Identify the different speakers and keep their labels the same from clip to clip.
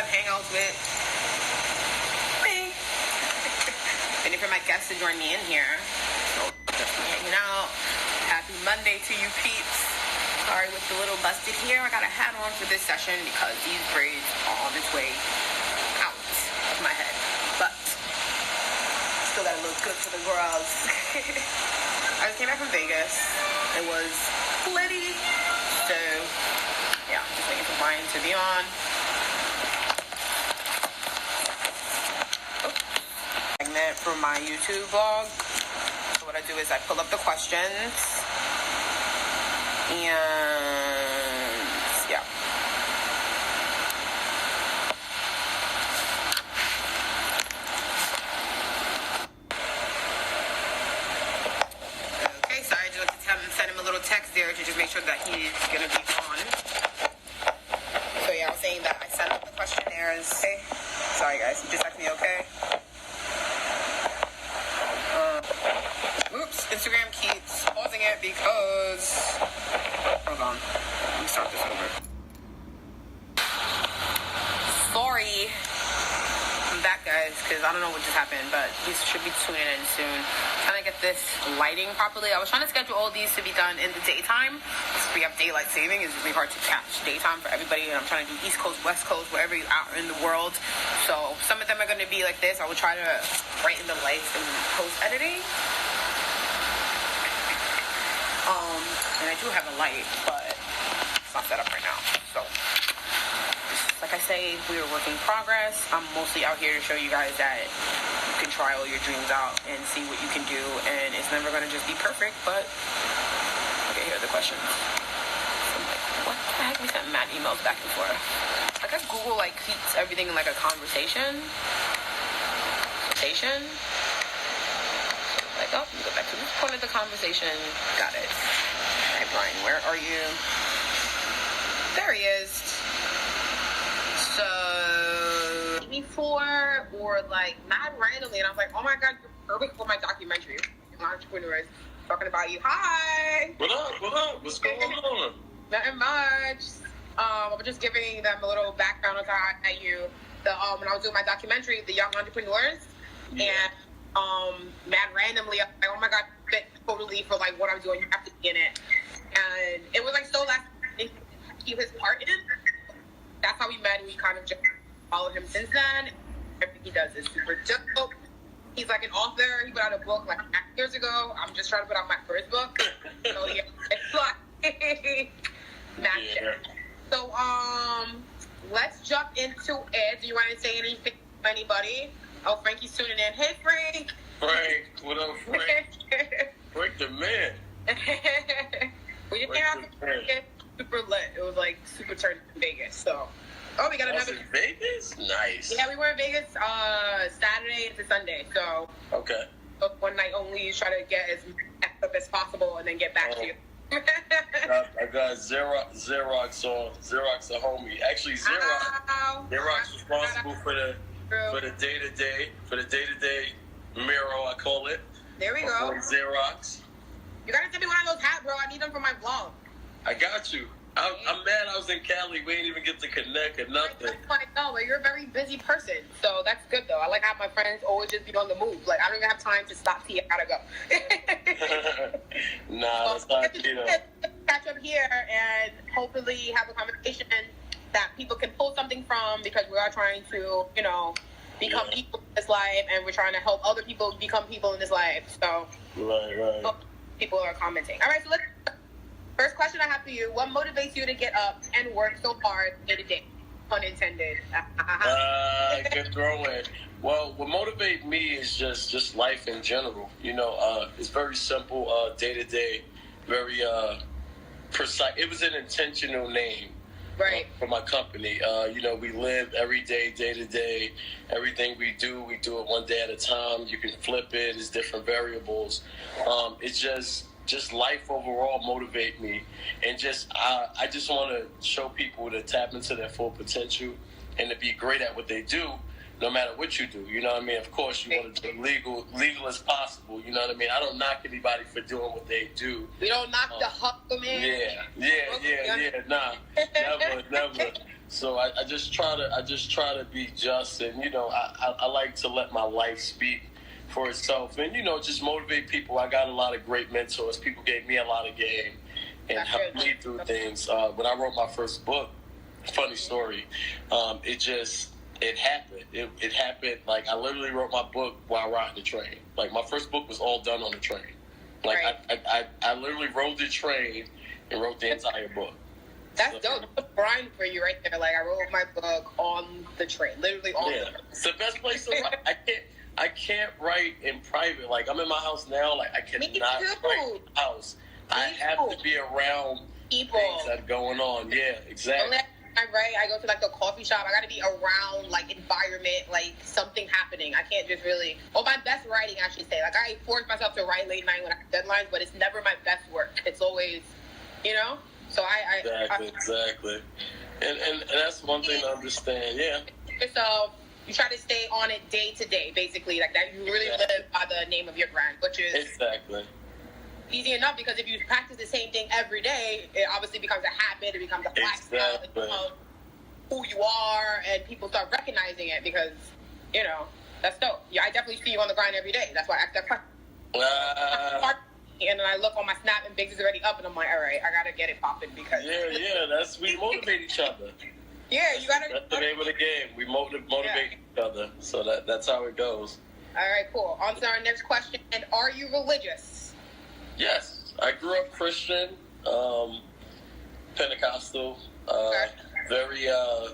Speaker 1: have Hangouts with me. Waiting for my guests to join me in here. So just hanging out. Happy Monday to you peeps. Sorry with the little busted hair. I got a hat on for this session because these braids are on its way out of my head. But still gotta look good for the girls. I just came back from Vegas. It was litty. So yeah, just waiting for Brian to be on. Segment for my YouTube vlog. So what I do is I pull up the questions. And yeah. Okay, so I just send him a little text there to just make sure that he's gonna be on. So yeah, I was saying that I sent up the questionnaires. Hey, sorry guys, you just asked me okay. Oops, Instagram keeps pausing it because... Hold on. Let me start this over. Sorry. I'm back, guys, because I don't know what just happened, but we should be tuning in soon. Trying to get this lighting properly. I was trying to schedule all these to be done in the daytime. Since we have daylight saving, it's really hard to catch daytime for everybody, and I'm trying to do East Coast, West Coast, wherever you are in the world. So some of them are going to be like this. I will try to brighten the lights in post-editing. And I do have a light, but it's not set up right now. So, like I say, we're a work in progress. I'm mostly out here to show you guys that you can try all your dreams out and see what you can do. And it's never going to just be perfect, but... Okay, here are the questions. So I'm like, what the heck? We sent mad emails back and forth. I guess Google, like, keeps everything in, like, a conversation. Like, oh, let me go back to this point of the conversation. Got it. All right, Brian, where are you? There he is. So, before or like not randomly, and I was like, oh my god, you're perfect for my documentary. Entrepreneurs talking about you. Hi.
Speaker 2: What up? What up? What's going on?
Speaker 1: Nothing much. I'm just giving them a little background on at you. When I was doing my documentary, the young entrepreneurs, and mad randomly, I was like, oh my god, fit totally for like what I'm doing. You have to be in it, and it was like so last to keep his part in it. That's how we met, and we kind of just followed him since then. Everything he does is super dope. He's like an author. He put out a book like 8 years ago. I'm just trying to put out my first book. So yeah, it's like magic. Yeah. So let's jump into it. Do you want to say anything to anybody? Oh, Frankie's tuning in. Hey, Frank.
Speaker 2: Frank, what up, Frank? Frank the man.
Speaker 1: We didn't have to super lit. It was like super turned in Vegas. So, we got another.
Speaker 2: In Vegas? Nice.
Speaker 1: Yeah, we were in Vegas Saturday into Sunday. So,
Speaker 2: okay.
Speaker 1: One night only. Try to get as messed up as possible and then get back to you.
Speaker 2: I got Xerox on. Xerox a homie. Actually, Xerox responsible for the day-to-day Miro, I call it.
Speaker 1: There we go.
Speaker 2: Xerox.
Speaker 1: You gotta send me one of those hats, bro. I need them for my vlog.
Speaker 2: I got you. I'm mad I was in Cali. We ain't even get to connect or nothing.
Speaker 1: I know, but you're a very busy person. So that's good, though. I like how my friends always just be on the move. Like, I don't even have time to stop here. I gotta go.
Speaker 2: Nah, that's not keto.
Speaker 1: Catch up here and hopefully have a conversation that people can pull something from, because we are trying to, become people in this life, and we're trying to help other people become people in this life. So,
Speaker 2: right.
Speaker 1: People are commenting. All right, so first question I have for you: what motivates you to get up and work so hard day to day? Pun intended.
Speaker 2: Good throwing. Well, what motivates me is just life in general. It's very simple, day to day, very precise. It was an intentional name.
Speaker 1: Right.
Speaker 2: For my company. We live every day to day. Everything we do it one day at a time. You can flip it. It's different variables. It's just life overall motivate me. And I just want to show people to tap into their full potential and to be great at what they do, no matter what you do. You know what I mean? Of course, you want to do legal as possible. You know what I mean? I don't knock anybody for doing what they do.
Speaker 1: We don't knock the hustle, man.
Speaker 2: Yeah. Nah, never. So I just try to be just, and I like to let my life speak for itself, and just motivate people. I got a lot of great mentors. People gave me a lot of game and helped me through things. When I wrote my first book, funny story, it happened. It happened. Like, I literally wrote my book while riding the train. Like, my first book was all done on the train. Like, right. I literally rode the train and wrote the entire book.
Speaker 1: That's dope. That's a grind for you right there. Like, I wrote my book on the train, literally on the train.
Speaker 2: It's the best place to write. I can't write in private. Like, I'm in my house now. Like, I cannot write in my house. I have to be around people. Things that are going on. Yeah, exactly.
Speaker 1: I go to like the coffee shop. I got to be around like environment, like something happening. I can't just really. My best writing, I should say. Like, I force myself to write late night when I have deadlines, but it's never my best work. It's always, So
Speaker 2: Exactly. And that's one thing to understand. Yeah.
Speaker 1: So you try to stay on it day to day, basically, like that. You really live by the name of your brand, which is
Speaker 2: exactly
Speaker 1: easy enough, because if you practice the same thing every day, it obviously becomes a habit. It becomes a lifestyle. It becomes who you are, and people start recognizing it because that's dope. Yeah, I definitely see you on the grind every day. That's why I asked that question. And then I look on my Snap and Biggs is already up, and I'm like, all right, I gotta get it popping because
Speaker 2: we motivate each other.
Speaker 1: Yeah, you gotta.
Speaker 2: That's the name of the game. We motivate each other, so that's how it goes.
Speaker 1: All right, cool. On to our next question. And are you religious?
Speaker 2: Yes, I grew up Christian, Pentecostal, very. I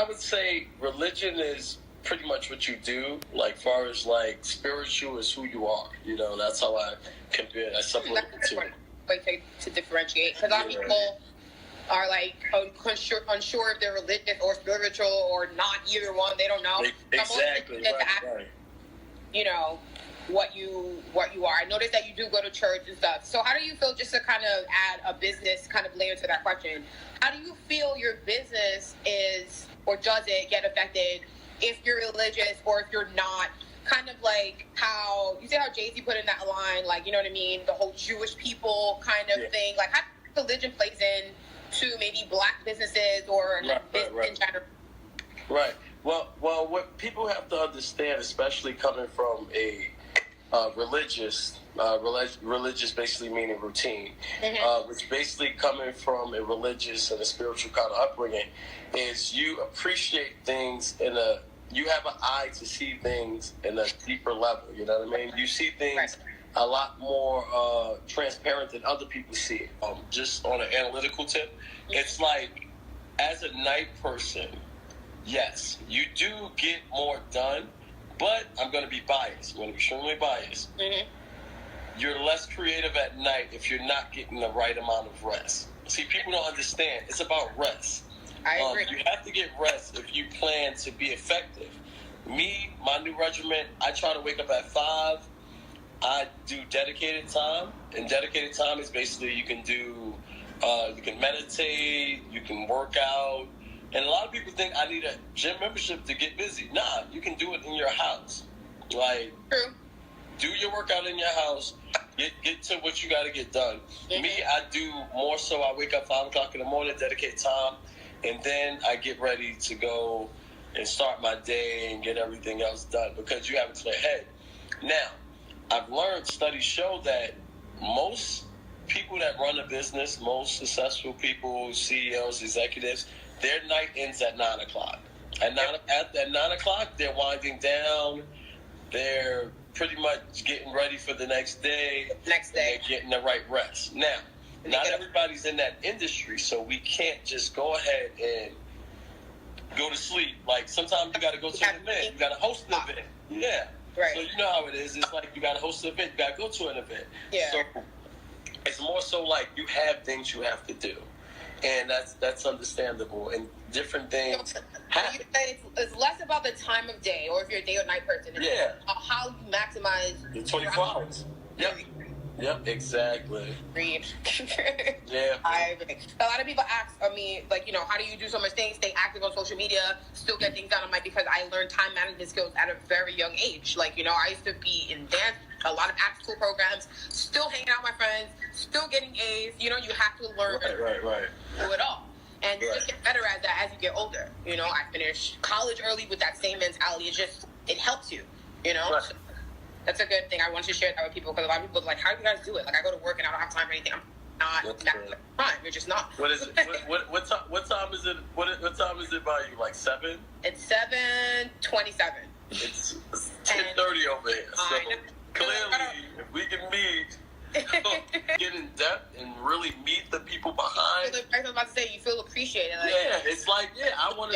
Speaker 2: would say religion is pretty much what you do. Like, far as like spiritual is who you are. That's how I compare. I separate the two.
Speaker 1: Way to differentiate, because a lot of people are like unsure if they're religious or spiritual or not, either one. They don't know.
Speaker 2: Exactly. Right.
Speaker 1: What you are. I noticed that you do go to church and stuff. So how do you feel, just to kind of add a business kind of layer to that question, how do you feel your business is, or does it get affected if you're religious or if you're not? Kind of like how you see how Jay-Z put in that line, like, you know what I mean, the whole Jewish people kind of thing. Like, how religion plays in to maybe black businesses or business in general.
Speaker 2: Right. Well, what people have to understand, especially coming from a religious basically meaning routine, which basically coming from a religious and a spiritual kind of upbringing, is you appreciate things you have an eye to see things in a deeper level. You know what I mean? You see things a lot more transparent than other people see it. Just on an analytical tip, it's like, as a night person, yes, you do get more done, but I'm going to be biased. I'm going to be extremely biased. Mm-hmm. You're less creative at night if you're not getting the right amount of rest. See, people don't understand. It's about rest.
Speaker 1: I agree.
Speaker 2: You have to get rest if you plan to be effective. Me, my new regimen, I try to wake up at 5. I do dedicated time, and dedicated time is basically you can meditate, you can work out, and a lot of people think I need a gym membership to get busy. Nah, you can do it in your house. Like,
Speaker 1: true.
Speaker 2: Do your workout in your house. Get to what you got to get done. Mm-hmm. Me, I do more so. I wake up 5 o'clock in the morning, dedicate time, and then I get ready to go and start my day and get everything else done, because you have a clear head. Now, I've learned, studies show that most people that run a business, most successful people, CEOs, executives, their night ends at 9 o'clock. At 9 o'clock, they're winding down. They're pretty much getting ready for the next day. They're getting the right rest. Now, not everybody's in that industry, so we can't just go ahead and go to sleep. Like, sometimes you got to go to an event. You got to host an event. Yeah.
Speaker 1: Right.
Speaker 2: So you know how it is. It's like you got to host an event. You got to go to an event.
Speaker 1: Yeah.
Speaker 2: So it's more so like you have things you have to do. And that's understandable. And different things happen.
Speaker 1: It's less about the time of day, or if you're a day or night person. It's about how you maximize
Speaker 2: the 24 hours. Yep, exactly. Yeah.
Speaker 1: I agree. A lot of people ask me, like, how do you do so much things, stay active on social media, still get things done? I'm like, because I learned time management skills at a very young age. Like, I used to be in dance, a lot of after school programs, still hanging out with my friends, still getting A's. You have to learn
Speaker 2: right.
Speaker 1: do it all. And you just get better at that as you get older. You know, I finished college early with that same mentality. It helps you, you know?
Speaker 2: Right.
Speaker 1: So that's a good thing. I want you to share that with people because a lot of people are like, how do you guys do it? Like, I go to work and I don't have time for anything. I'm not fine. You're just not.
Speaker 2: What is it? What time is it? What time is it by you? Like 7?
Speaker 1: It's 7:27.
Speaker 2: It's 10:30 over here. So clearly, if we can meet, get in depth and really meet the people behind.
Speaker 1: I was about to say, you feel appreciated. Like,
Speaker 2: it's like, I want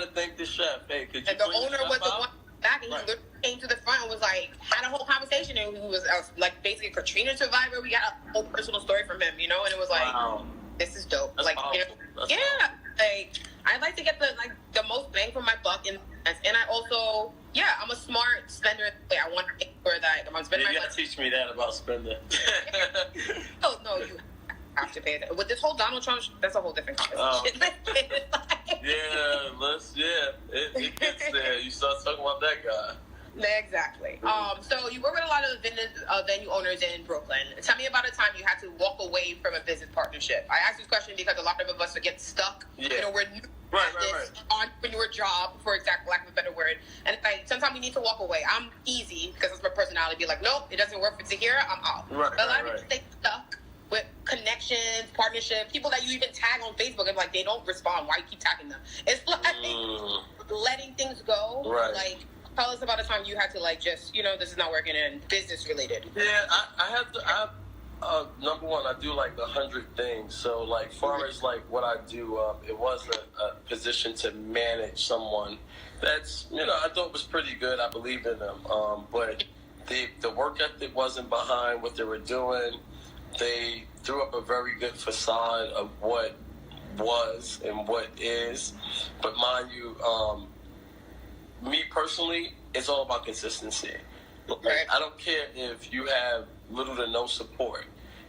Speaker 2: to thank the chef. Hey, could you?
Speaker 1: And the owner was the one back, and he literally came to the front and was like, had a whole conversation, and he was like basically a Katrina survivor. We got a whole personal story from him, you know, and it was like,
Speaker 2: wow.
Speaker 1: This is dope.
Speaker 2: That's
Speaker 1: like,
Speaker 2: powerful.
Speaker 1: That's powerful. Like I like to get the most bang for my buck, and I also, I'm a smart spender. Like, I want to make sure that if I'm spending my money.
Speaker 2: You gotta teach me that about spending.
Speaker 1: Oh no, you have to pay that. With this whole Donald Trump, that's a whole different conversation.
Speaker 2: It gets there. You start talking about that guy.
Speaker 1: Exactly. So you work with a lot of venue owners in Brooklyn. Tell me about a time you had to walk away from a business partnership. I ask this question because a lot of us get stuck.
Speaker 2: Yeah.
Speaker 1: You know, we're new at this entrepreneur job, for exact lack of a better word. And it's like sometimes we need to walk away. I'm easy because it's my personality. Be like, nope, it doesn't work for Tahyira. I'm out.
Speaker 2: Right,
Speaker 1: but a lot of people stay stuck with connections, partnerships, people that you even tag on Facebook, and like they don't respond. Why you keep tagging them? It's like letting things go.
Speaker 2: Right.
Speaker 1: Like, tell us about a time you had to this is not working in business related.
Speaker 2: Yeah, I have to. Number one, I do like 100 things. So, like, far as like what I do, it was a position to manage someone that's I thought was pretty good. I believe in them, but the work ethic wasn't behind what they were doing. They threw up a very good facade of what was and what is, but mind you, me personally, it's all about consistency.
Speaker 1: Right.
Speaker 2: I don't care if you have little to no support.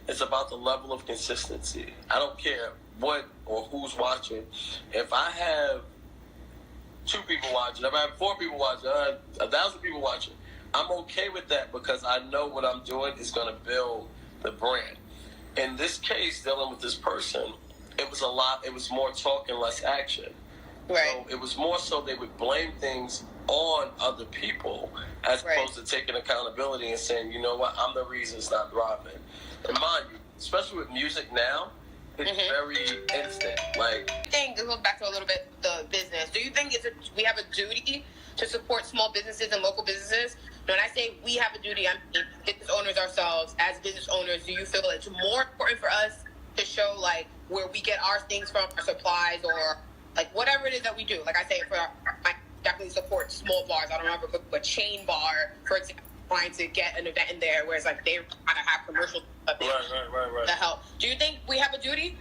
Speaker 2: It's about the level of consistency. I don't care what or who's watching. If I have 2 people watching, if I have 4 people watching, 1,000 people watching, I'm okay with that because I know what I'm doing is going to build the brand. In this case, dealing with this person, it was more talk and less action.
Speaker 1: Right.
Speaker 2: So it was more so they would blame things on other people as opposed to taking accountability and saying, you know what, I'm the reason it's not thriving. And mind you, especially with music now, it's very instant. Like,
Speaker 1: I think it goes back to a little bit the business. Do you think we have a duty to support small businesses and local businesses? When I say we have a duty, I mean business owners ourselves. As business owners, do you feel it's more important for us to show like where we get our things from, our supplies, or like whatever it is that we do? Like I say, I definitely support small bars. I don't ever go to a chain bar, for example, trying to get an event in there, whereas like they kind of have commercial stuff to help. Do you think we have a duty?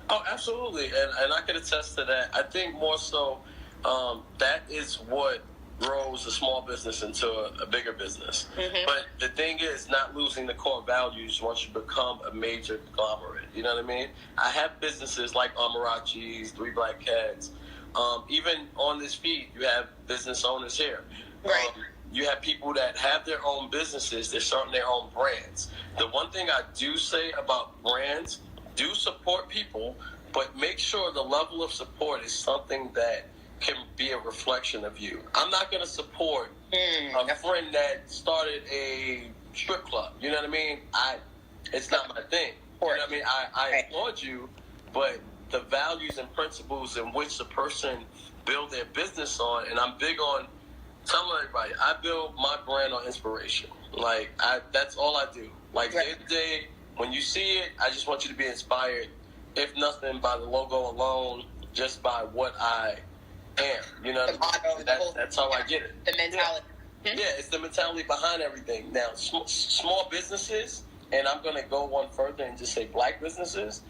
Speaker 2: Oh, absolutely, and I can attest to that. I think more so that is what grows a small business into a bigger business. But the thing is not losing the core values once you become a major conglomerate. You know what I mean? I have businesses like Amarachi's, 3 Black Cats. Even on this feed, you have business owners here.
Speaker 1: Right.
Speaker 2: You have people that have their own businesses. They're starting their own brands. The one thing I do say about brands, do support people, but make sure the level of support is something that can be a reflection of you. I'm not going to support a friend that started a strip club. You know what I mean? It's not my thing. You know what I mean? I applaud you, but the values and principles in which the person build their business on, and I'm big on telling everybody, I build my brand on inspiration. Like, that's all I do. Like, day to day, when you see it, I just want you to be inspired, if nothing by the logo alone, just by what I am. You know what I mean? That's how I get it.
Speaker 1: The mentality.
Speaker 2: Yeah, it's the mentality behind everything. Now, small businesses, and I'm going to go one further and just say black businesses,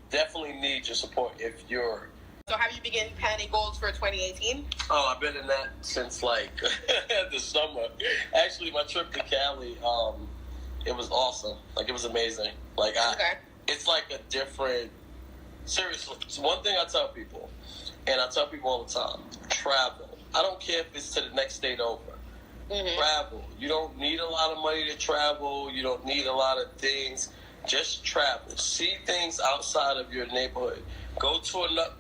Speaker 2: definitely need your support if you're...
Speaker 1: So have you begun planning goals for 2018?
Speaker 2: Oh, I've been in that since like the summer. Actually, my trip to Cali, it was awesome. Like, it was amazing. Like, it's like a different... Seriously, it's one thing I tell people, and I tell people all the time, travel. I don't care if it's to the next state over. Travel. You don't need a lot of money to travel. You don't need a lot of things. Just travel. See things outside of your neighborhood. Go to another.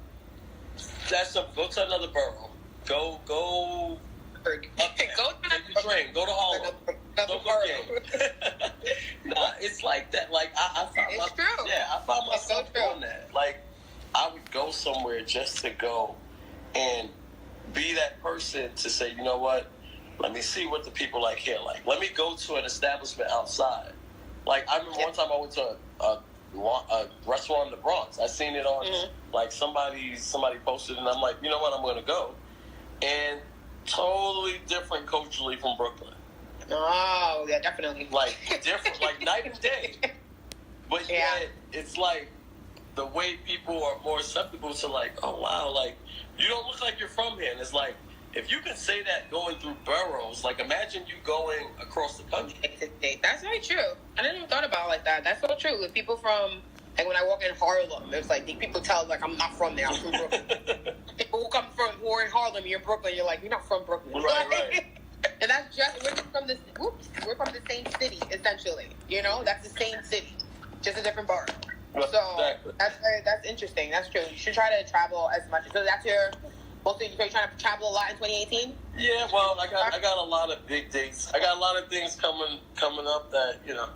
Speaker 2: Go to another borough. Go.
Speaker 1: Go
Speaker 2: Take the train. Go to Harlem. Don't go game. Nah, it's like that. Like I found myself.
Speaker 1: True.
Speaker 2: Yeah, I found myself
Speaker 1: true.
Speaker 2: doing that. Like I would go somewhere just to go and be that person to say, you know what? Let me see what the people like here like. Let me go to an establishment outside. Like I remember one time I went to a restaurant in the Bronx. I seen it on like somebody posted, and I'm like, you know what? I'm going to go. And totally different culturally from Brooklyn.
Speaker 1: Oh, yeah, definitely.
Speaker 2: Like different, like night and day. But yet, it's like the way people are more acceptable to like, oh wow, like you don't look like you're from here. And it's like, if you can say that going through boroughs, like imagine you going across the country.
Speaker 1: That's very true. I didn't even thought about it like that. That's so true. With people from, like when I walk in Harlem, it's like people tell like I'm not from there. I'm from Brooklyn. People who are in Harlem, you're in Brooklyn. You're like, you're not from Brooklyn.
Speaker 2: Right.
Speaker 1: And that's just we're from the same city essentially. You know, that's the same city, just a different borough. So
Speaker 2: Exactly.
Speaker 1: That's interesting. That's true. You should try to travel as much. So that's your. Mostly, you're trying to travel a lot in 2018.
Speaker 2: Yeah, well, I got a lot of big dates. I got a lot of things coming up that you know.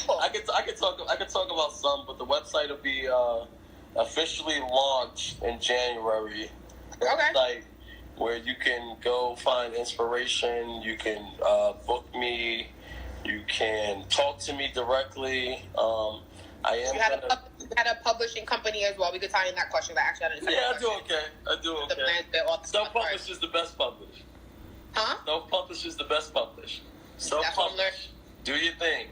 Speaker 1: Cool.
Speaker 2: I could talk about some, but the website will be officially launched in January.
Speaker 1: Okay.
Speaker 2: Website where you can go find inspiration. You can book me. You can talk to me directly. I am.
Speaker 1: You had a publishing company as well. We could tie in that question. That actually,
Speaker 2: I do okay. Self-publish is the best publish.
Speaker 1: Huh?
Speaker 2: Self-publish is the best publish. Self-publish. Do your thing.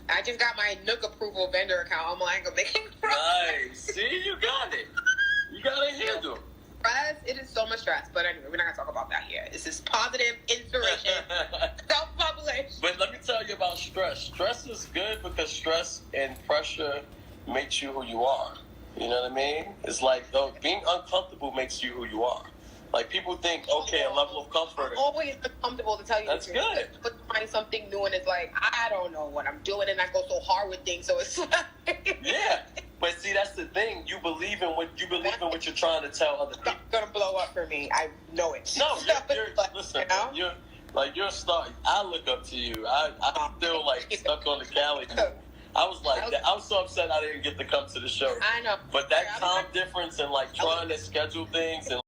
Speaker 1: I just got my Nook approval vendor account. I'm like, I'm making
Speaker 2: Nice. See, you got it. You got it handled.
Speaker 1: Stress, it is so much stress. But anyway, we're not going to talk about that here. This is positive inspiration. Self-publish.
Speaker 2: But let me tell you about stress. Stress is good because stress and pressure makes you who you are. You know what I mean? It's like, though, being uncomfortable makes you who you are. Like, people think, okay, a level of comfort.
Speaker 1: I'm always uncomfortable to tell you.
Speaker 2: That's
Speaker 1: the truth.
Speaker 2: good.
Speaker 1: But find something new and it's like, I don't know what I'm doing, and I go so hard with things, so it's like...
Speaker 2: Yeah. But see, that's the thing. You believe in what you're trying to tell other people.
Speaker 1: It's gonna blow up for me. I know it.
Speaker 2: No, listen, you're a star. I look up to you. I'm still like stuck on the Cali. I was so upset I didn't get to come to the show.
Speaker 1: I know.
Speaker 2: But that time difference and like trying to schedule things and